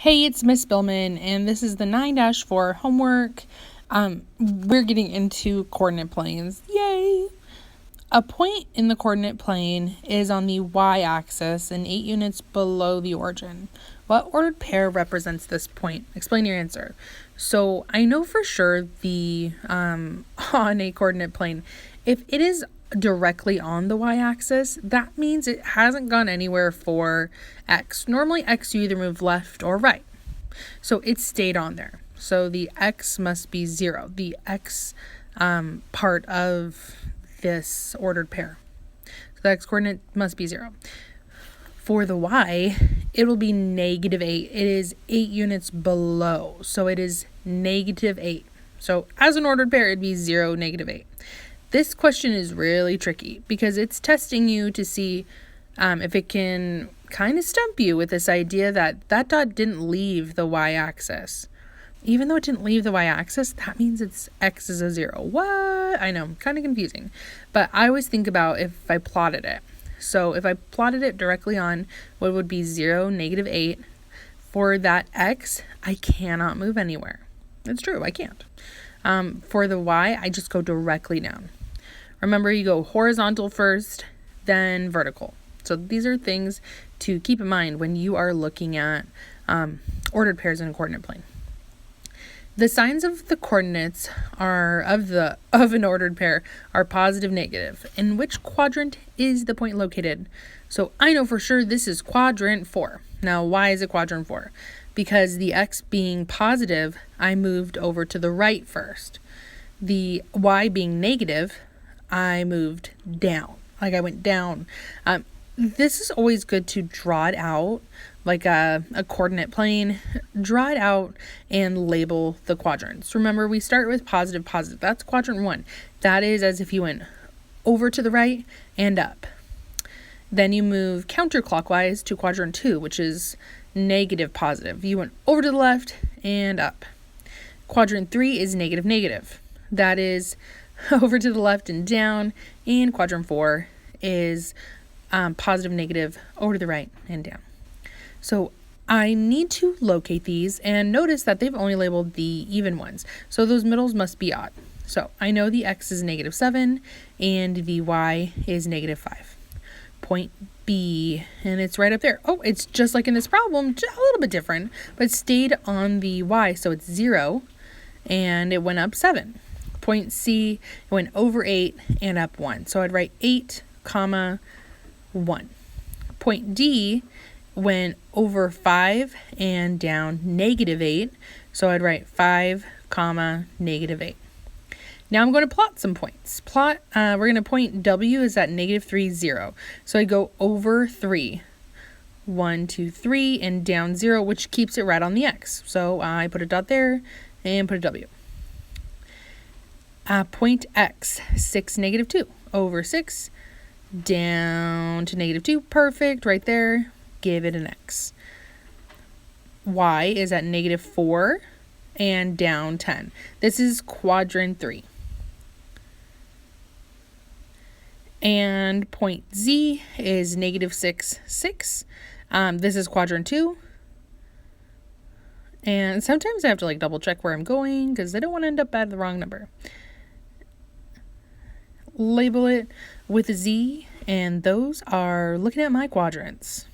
Hey, it's Miss Billman, and this is the 9-4 homework. We're getting into coordinate planes. Yay! A point in the coordinate plane is on the y-axis and 8 units below the origin. What ordered pair represents this point? Explain your answer. So I know for sure the on a coordinate plane, if it is directly on the y-axis, that means it hasn't gone anywhere for x. Normally x you either move left or right. So it stayed on there. So the x must be 0, the x part of this ordered pair. So the x coordinate must be 0. For the y, it will be -8. It is 8 units below. So it is -8. So as an ordered pair, it'd be 0, -8. This question is really tricky because it's testing you to see if it can kind of stump you with this idea that dot didn't leave the y-axis. Even though it didn't leave the y-axis, that means its x is a 0. What? I know, kind of confusing. But I always think about if I plotted it. So if I plotted it directly on what would be 0, -8, for that x, I cannot move anywhere. It's true, I can't. For the y, I just go directly down. Remember, you go horizontal first, then vertical. So these are things to keep in mind when you are looking at ordered pairs in a coordinate plane. The signs of the coordinates of an ordered pair are positive, negative. In which quadrant is the point located? So I know for sure this is quadrant 4. Now, why is it quadrant 4? Because the x being positive, I moved over to the right first. The y being negative, I moved down. Like I went down. This is always good to draw it out, like a coordinate plane. Draw it out and label the quadrants. Remember, we start with positive, positive. That's quadrant 1. That is as if you went over to the right and up. Then you move counterclockwise to quadrant 2, which is negative, positive. You went over to the left and up. Quadrant 3 is negative, negative. That is over to the left and down. And quadrant 4 is positive, negative, over to the right and down. So I need to locate these and notice that they've only labeled the even ones. So those middles must be odd. So I know the x is -7 and the y is -5. Point B, and it's right up there. Oh, it's just like in this problem, just a little bit different, but it stayed on the y, so it's 0, and it went up 7. Point C, it went over 8 and up 1. So I'd write 8, 1. Point D went over 5 and down -8. So I'd write 5, -8. Now I'm going to plot some points. We're going to point W is at -3, 0. So I go over 3. 1, 2, 3, and down 0, which keeps it right on the x. So I put a dot there and put a W. Point X, 6, -2. Over 6, down to -2. Perfect, right there. Give it an X. Y is at -4 and down 10. This is quadrant 3. And point Z is -6, 6. This is quadrant 2. And sometimes I have to double check where I'm going because I don't want to end up at the wrong number. Label it with a Z, and those are looking at my quadrants.